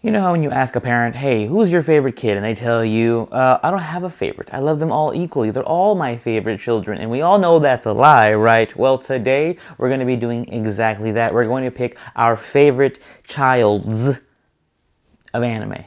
You know how when you ask a parent, hey, who's your favorite kid? And they tell you, I don't have a favorite. I love them all equally. They're all my favorite children. And we all know that's a lie, right? Well, today we're going to be doing exactly that. We're going to pick our favorite childs of anime.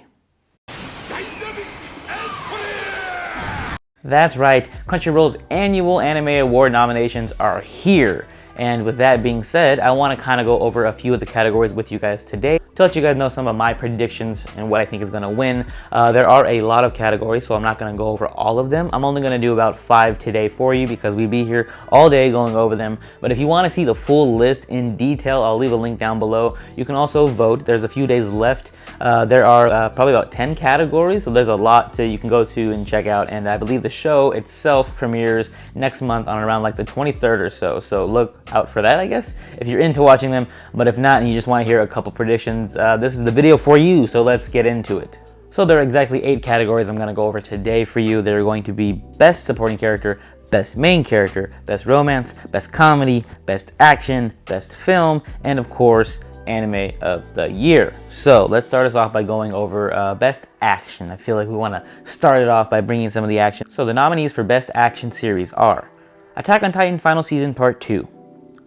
That's right, Crunchyroll's annual Anime Award nominations are here. And with that being said, I want to kind of go over a few of the categories with you guys today to let you guys know some of my predictions and what I think is going to win. There are a lot of categories, so I'm not going to go over all of them. I'm only going to do about 5 today for you because we'd be here all day going over them. But if you want to see the full list in detail, I'll leave a link down below. You can also vote. There's a few days left. There are probably about 10 categories, so there's a lot you can go to and check out. And I believe the show itself premieres next month on around like the 23rd or so. So look out for that, I guess, if you're into watching them. But if not and you just want to hear a couple predictions, this is the video for you, so let's get into it. So there are exactly 8 categories I'm going to go over today for you. They're going to be Best Supporting Character, Best Main Character, Best Romance, Best Comedy, Best Action, Best Film, and of course, Anime of the Year. So let's start us off by going over Best Action. I feel like we want to start it off by bringing some of the action. So the nominees for Best Action Series are Attack on Titan Final Season Part 2,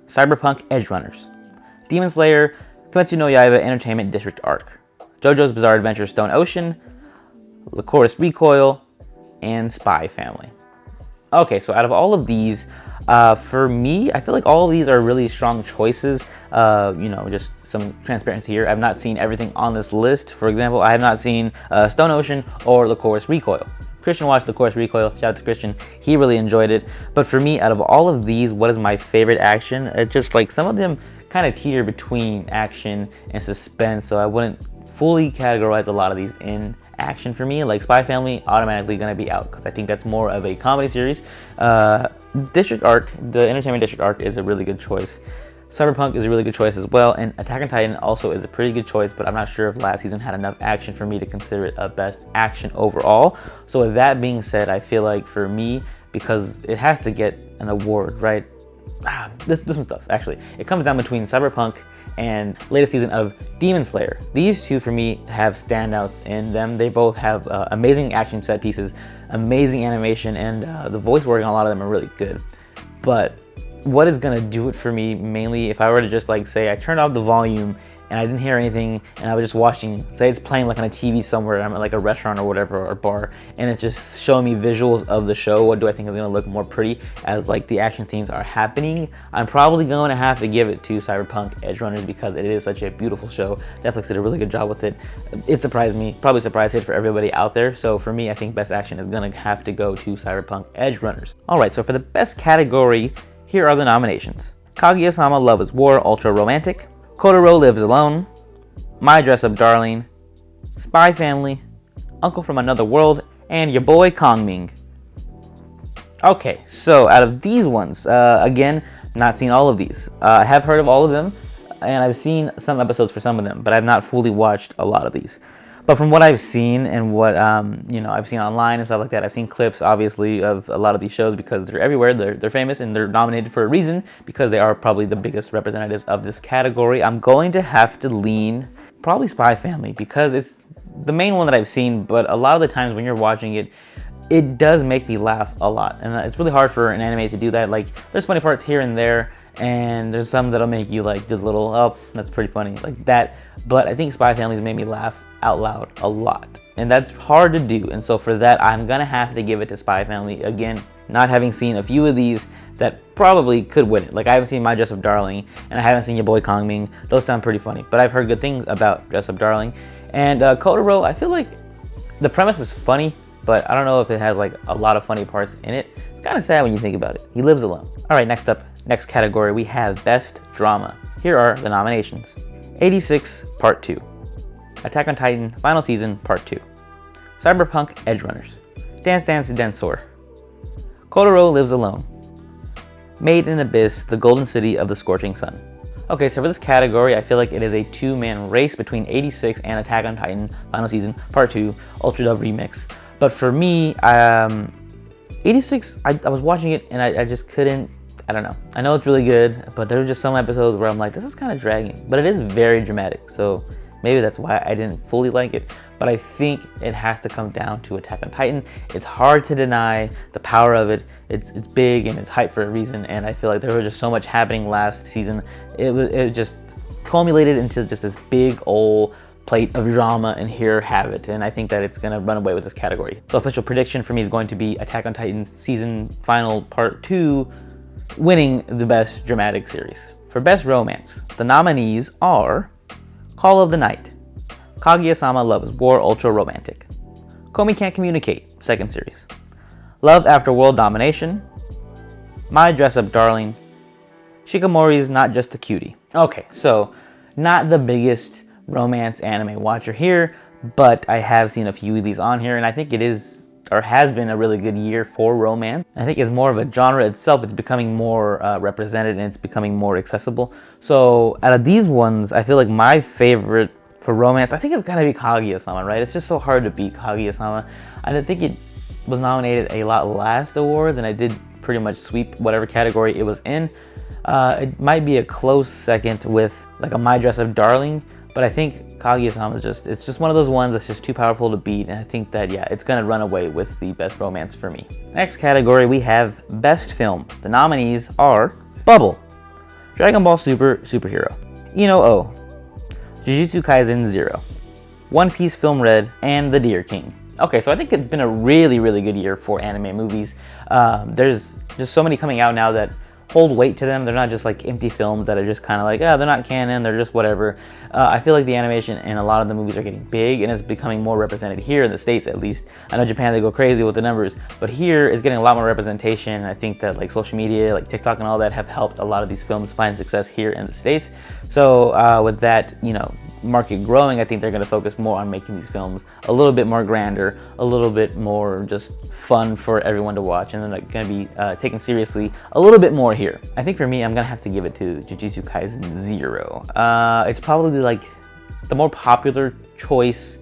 Cyberpunk Edgerunners, Demon Slayer Kimetsu no Yaiba Entertainment District Arc, JoJo's Bizarre Adventure Stone Ocean, Lycoris Recoil, and Spy Family. Okay, so out of all of these, for me, I feel like all of these are really strong choices. Just some transparency here. I've not seen everything on this list. For example, I have not seen Stone Ocean or Lycoris Recoil. Christian watched Lycoris Recoil. Shout out to Christian. He really enjoyed it. But for me, out of all of these, what is my favorite action? It's just like some of them kind of teeter between action and suspense, so I wouldn't fully categorize a lot of these in action for me. Like Spy Family, automatically going to be out because I think that's more of a comedy series. District Arc, the Entertainment District Arc, is a really good choice. Cyberpunk is a really good choice as well, and Attack on Titan also is a pretty good choice, but I'm not sure if last season had enough action for me to consider it a best action overall. So with that being said, I feel like for me, because it has to get an award, right? This one stuff, actually. It comes down between Cyberpunk and latest season of Demon Slayer. These two for me have standouts in them. They both have amazing action set pieces, amazing animation, and the voice work on a lot of them are really good. But what is gonna do it for me mainly, if I were to just like say I turned off the volume and I didn't hear anything and I was just watching, say it's playing like on a TV somewhere, I'm at like a restaurant or whatever, or bar, and it's just showing me visuals of the show, what do I think is gonna look more pretty as like the action scenes are happening? I'm probably going to have to give it to Cyberpunk Edgerunners because it is such a beautiful show. Netflix did a really good job with it. It surprised me, probably a surprise hit for everybody out there. So for me, I think best action is gonna have to go to Cyberpunk Edgerunners. Alright, so for the best category, here are the nominations. Kaguya-sama Love is War Ultra Romantic, Kotaro Lives Alone, My Dress Up Darling, Spy Family, Uncle from Another World, and your boy Kongming. Okay, so out of these ones, again, not seen all of these. I have heard of all of them, and I've seen some episodes for some of them, but I've not fully watched a lot of these. But from what I've seen and what I've seen online and stuff like that, I've seen clips, obviously, of a lot of these shows because they're everywhere. They're famous and they're nominated for a reason because they are probably the biggest representatives of this category. I'm going to have to lean probably Spy Family because it's the main one that I've seen. But a lot of the times when you're watching it, it does make me laugh a lot, and it's really hard for an anime to do that. Like there's funny parts here and there, and there's some that'll make you like just a little, oh, that's pretty funny, like that. But I think Spy Family's made me laugh out loud a lot, and that's hard to do. And so for that, I'm gonna have to give it to Spy Family. Again, not having seen a few of these that probably could win it. Like I haven't seen My Dress Up Darling, and I haven't seen your boy Kongming. Those sound pretty funny, but I've heard good things about Dress Up Darling. And Kotaro, I feel like the premise is funny, but I don't know if it has like a lot of funny parts in it. It's kind of sad when you think about it. He lives alone. All right, next category, we have Best Drama. Here are the nominations. 86 Part 2, Attack on Titan Final Season Part 2, Cyberpunk Edgerunners, Dance Dance Danseur, Kotaro Lives Alone, Made in Abyss, The Golden City of the Scorching Sun. Okay, so for this category, I feel like it is a two-man race between 86 and Attack on Titan Final Season Part 2 Ultra Dub Remix. But for me, 86, I was watching it and I just couldn't, I don't know. I know it's really good, but there were just some episodes where I'm like, this is kind of dragging. But it is very dramatic, so Maybe that's why I didn't fully like it, but I think it has to come down to Attack on Titan. It's hard to deny the power of it. It's big and it's hyped for a reason, and I feel like there was just so much happening last season. It just culminated into just this big old plate of drama, and here have it. And I think that it's gonna run away with this category. So official prediction for me is going to be Attack on Titan season final part 2 winning the best dramatic series. For best romance, the nominees are Call of the Night, Kaguya-sama Love is War Ultra Romantic, Komi Can't Communicate, second series, Love After World Domination, My Dress Up Darling, Shikamori's Not Just a Cutie. Okay, so not the biggest romance anime watcher here, but I have seen a few of these on here, and I think it is or has been a really good year for romance. I think it's more of a genre itself. It's becoming more represented, and it's becoming more accessible. So out of these ones, I feel like my favorite for romance, I think it's gotta be Kaguya-sama, right? It's just so hard to beat Kaguya-sama. I think it was nominated a lot last awards, and I did pretty much sweep whatever category it was in. It might be a close second with like a My Dress Up Darling, but I think Kaguya-sama is it's just one of those ones that's just too powerful to beat, and I think that, yeah, it's gonna run away with the best romance for me. Next category, we have Best Film. The nominees are Bubble, Dragon Ball Super Superhero, Ino-Oh, Jujutsu Kaisen 0, One Piece Film Red, and The Deer King. Okay, so I think it's been a really, really good year for anime movies. There's just so many coming out now that hold weight to them. They're not just like empty films that are just kind of like, they're not canon, they're just whatever. I feel like the animation in a lot of the movies are getting big, and it's becoming more represented here in the States, at least. I know Japan, they go crazy with the numbers, but here it's getting a lot more representation, and I think that like social media, like TikTok and all that, have helped a lot of these films find success here in the States. So with that, market growing, I think they're going to focus more on making these films a little bit more grander, a little bit more just fun for everyone to watch, and they're going to be taken seriously a little bit more here. I think for me, I'm going to have to give it to Jujutsu Kaisen 0. It's probably like the more popular choice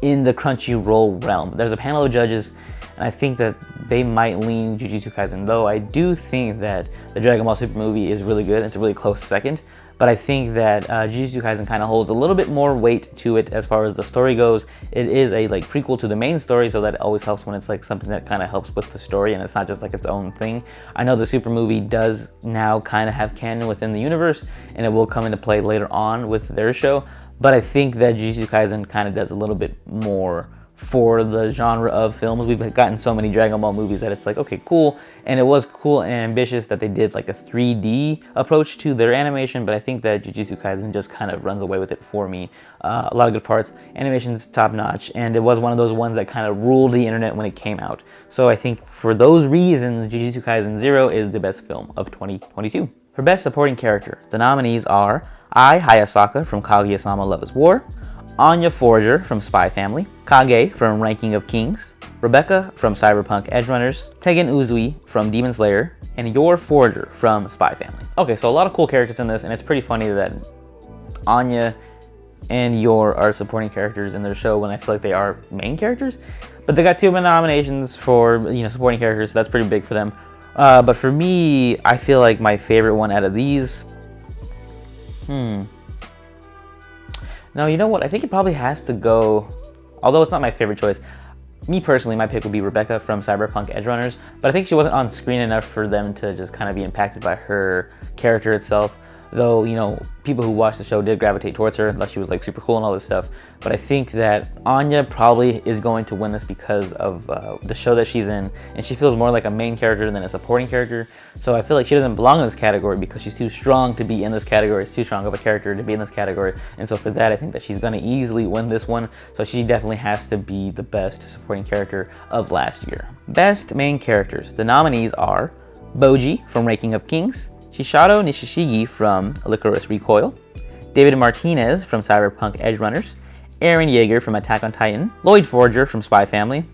in the Crunchyroll realm. There's a panel of judges, and I think that they might lean Jujutsu Kaisen, though I do think that the Dragon Ball Super movie is really good. It's a really close second. But I think that Jujutsu Kaisen kind of holds a little bit more weight to it as far as the story goes. It is a like prequel to the main story, so that always helps when it's like something that kind of helps with the story and it's not just like its own thing. I know the Super movie does now kind of have canon within the universe, and it will come into play later on with their show. But I think that Jujutsu Kaisen kind of does a little bit more for the genre of films. We've gotten so many Dragon Ball movies that it's like, okay, cool. And it was cool and ambitious that they did like a 3D approach to their animation, but I think that Jujutsu Kaisen just kind of runs away with it for me. A lot of good parts, animation's top notch, and it was one of those ones that kind of ruled the internet when it came out. So I think for those reasons, Jujutsu Kaisen 0 is the best film of 2022. For Best Supporting Character, the nominees are Ai Hayasaka from Kaguya-sama Love is War, Anya Forger from Spy Family, Kage from Ranking of Kings, Rebecca from Cyberpunk Edgerunners, Tegan Uzui from Demon Slayer, and Yor Forger from Spy Family. Okay, so a lot of cool characters in this, and it's pretty funny that Anya and Yor are supporting characters in their show when I feel like they are main characters. But they got 2 nominations for supporting characters, so that's pretty big for them. But for me, I feel like my favorite one out of these, No, you know what? I think it probably has to go, although it's not my favorite choice, me personally, my pick would be Rebecca from Cyberpunk Edgerunners, but I think she wasn't on screen enough for them to just kind of be impacted by her character itself. Though, people who watched the show did gravitate towards her, unless she was like super cool and all this stuff. But I think that Anya probably is going to win this because of the show that she's in, and she feels more like a main character than a supporting character. So I feel like she doesn't belong in this category because she's too strong to be in this category. It's too strong of a character to be in this category. And so for that, I think that she's going to easily win this one. So she definitely has to be the best supporting character of last year. Best main characters. The nominees are Boji from Ranking of Kings, Shishato Nishishigi from Licorice Recoil, David Martinez from Cyberpunk Edgerunners, Eren Yeager from Attack on Titan, Lloyd Forger from Spy Family,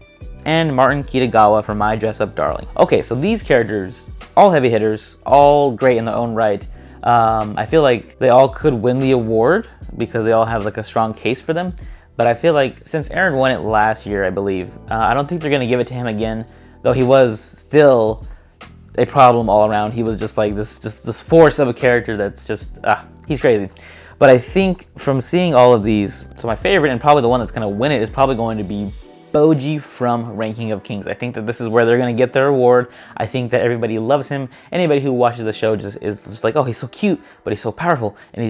and Martin Kitagawa from My Dress Up Darling. Okay, so these characters, all heavy hitters, all great in their own right. I feel like they all could win the award because they all have like a strong case for them. But I feel like since Eren won it last year, I believe, I don't think they're going to give it to him again, though he was still a problem all around. He was just like this force of a character that's just, he's crazy. But I think from seeing all of these, so my favorite and probably the one that's going to win it is probably going to be Bojji from Ranking of Kings. I think that this is where they're going to get their award. I think that everybody loves him. Anybody who watches the show is just like, oh, he's so cute, but he's so powerful, and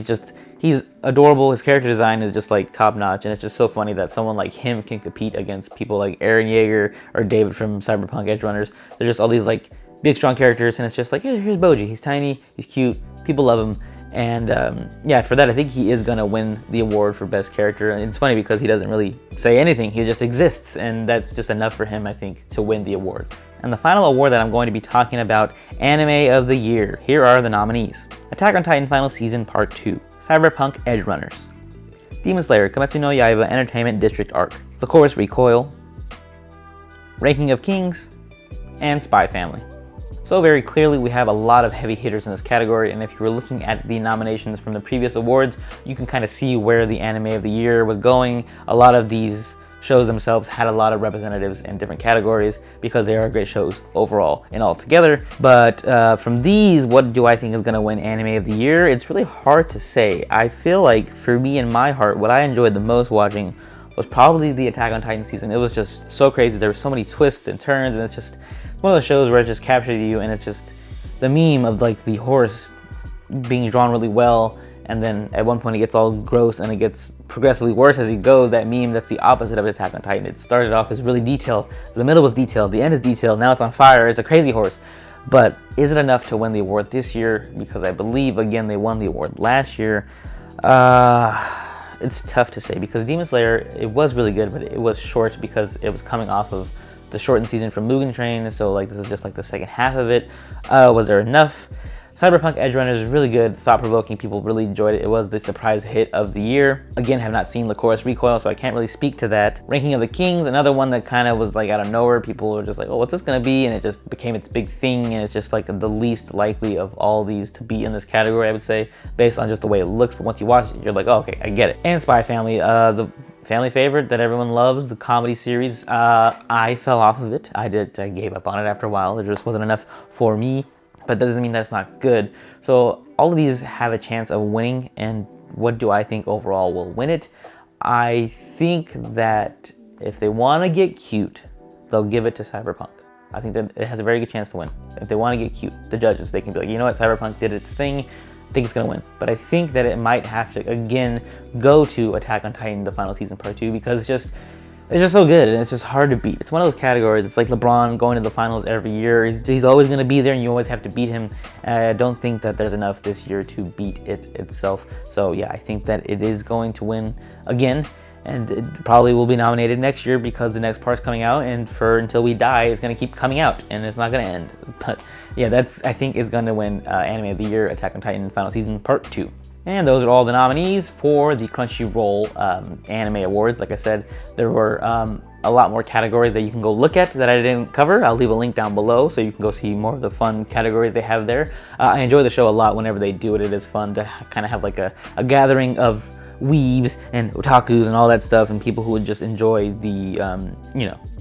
he's adorable. His character design is just like top notch, and it's just so funny that someone like him can compete against people like Eren Yeager or David from Cyberpunk Edgerunners. They're just all these like big strong characters, and it's just like, here's Bojji. He's tiny, he's cute, people love him. And yeah, for that, I think he is going to win the award for best character. And it's funny because he doesn't really say anything. He just exists, and that's just enough for him, I think, to win the award. And the final award that I'm going to be talking about, Anime of the Year. Here are the nominees. Attack on Titan Final Season Part 2, Cyberpunk Edgerunners, Demon Slayer Kimetsu no Yaiba Entertainment District Arc, Lycoris Recoil, Ranking of Kings, and Spy Family. So very clearly we have a lot of heavy hitters in this category, and if you were looking at the nominations from the previous awards, you can kind of see where the Anime of the Year was going. A lot of these shows themselves had a lot of representatives in different categories because they are great shows overall and all together. But from these, what do I think is going to win Anime of the Year? It's really hard to say. I feel like for me in my heart, what I enjoyed the most watching was probably the Attack on Titan season. It was just so crazy. There were so many twists and turns, and it's just one of those shows where it just captures you, and it's just the meme of like the horse being drawn really well, and then at one point it gets all gross and it gets progressively worse as he goes. That meme, that's the opposite of Attack on Titan. It started off as really detailed, the middle was detailed, the end is detailed, now it's on fire, it's a crazy horse. But is it enough to win the award this year? Because I believe, again, they won the award last year. It's tough to say because Demon Slayer, it was really good, but it was short because it was coming off of the shortened season from Mugen Train, so like this is just like the second half of it. Was there enough? Cyberpunk Edgerunners is really good, thought-provoking. People really enjoyed it. It was the surprise hit of the year. Again, have not seen Lycoris Recoil, so I can't really speak to that. Ranking of the Kings, another one that kind of was like out of nowhere. People were just like, oh, what's this gonna be? And it just became its big thing, and it's just like the least likely of all these to be in this category, I would say, based on just the way it looks. But once you watch it, you're like, oh, okay, I get it. And Spy Family, the family favorite that everyone loves, the comedy series. I fell off of it. I gave up on it after a while. There just wasn't enough for me. But that doesn't mean that's not good. So all of these have a chance of winning, and what do I think overall will win it? I think that if they want to get cute, they'll give it to Cyberpunk. I think that it has a very good chance to win. If they want to get cute, the judges, they can be like, you know what, Cyberpunk did its thing, I think it's going to win. But I think that it might have to, again, go to Attack on Titan, the final season part 2, because it's just so good, and it's just hard to beat. It's one of those categories. It's like LeBron going to the finals every year. He's always going to be there, and you always have to beat him. I don't think that there's enough this year to beat it itself. So yeah, I think that it is going to win again, and it probably will be nominated next year because the next part's coming out, and for Until We Die, it's going to keep coming out, and it's not going to end. But yeah, I think is going to win Anime of the Year, Attack on Titan Final Season Part 2. And those are all the nominees for the Crunchyroll Anime Awards. Like I said, there were a lot more categories that you can go look at that I didn't cover. I'll leave a link down below so you can go see more of the fun categories they have there. I enjoy the show a lot whenever they do it. It is fun to kind of have like a gathering of weebs and otakus and all that stuff, and people who would just enjoy the,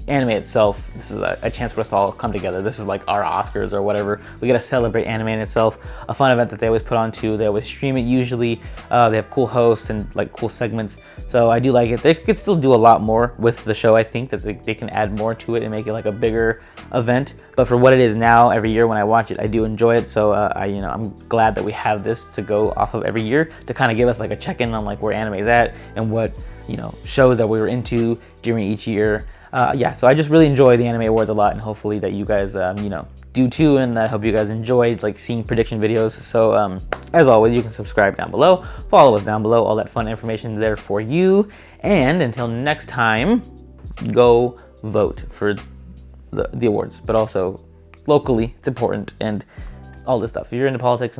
anime itself. This is a chance for us to all come together. This is like our Oscars or whatever. We get to celebrate anime in itself. A fun event that they always put on too. They always stream it usually. They have cool hosts and like cool segments. So I do like it. They could still do a lot more with the show. I think that they can add more to it and make it like a bigger event. But for what it is now, every year when I watch it, I do enjoy it. So I'm glad that we have this to go off of every year to kind of give us like a check-in on like where anime is at and what shows that we were into during each year. So I just really enjoy the Anime Awards a lot, and hopefully that you guys, do too, and I hope you guys enjoyed like seeing prediction videos. So as always, you can subscribe down below, follow us down below, all that fun information there for you. And until next time, go vote for the awards, but also locally, it's important, and all this stuff. If you're into politics and